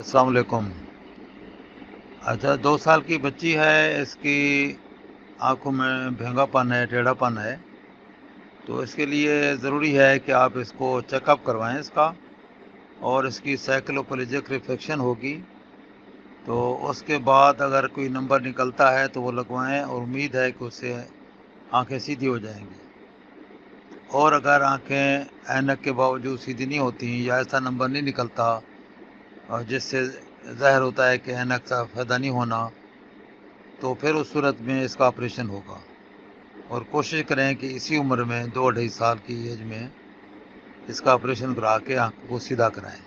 अस्सलाम वालेकुम। अच्छा, 2 साल की बच्ची है, इसकी आँखों में भेंगापन है, टेढ़ापन है, तो इसके लिए ज़रूरी है कि आप इसको चेकअप करवाएँ इसका, और इसकी साइक्लोपेलेजिक रिफ्लेक्शन होगी, तो उसके बाद अगर कोई नंबर निकलता है तो वो लगवाएँ, और उम्मीद है कि उससे आँखें सीधी हो जाएँगी। और अगर आँखें ऐनक के बावजूद सीधी नहीं होती या ऐसा नंबर नहीं निकलता और जिससे ज़ाहिर होता है कि ऐनक का फ़ायदा नहीं होना, तो फिर उस सूरत में इसका ऑपरेशन होगा। और कोशिश करें कि इसी उम्र में 2 ढाई साल की एज में इसका ऑपरेशन करा के आँख को सीधा कराएँ।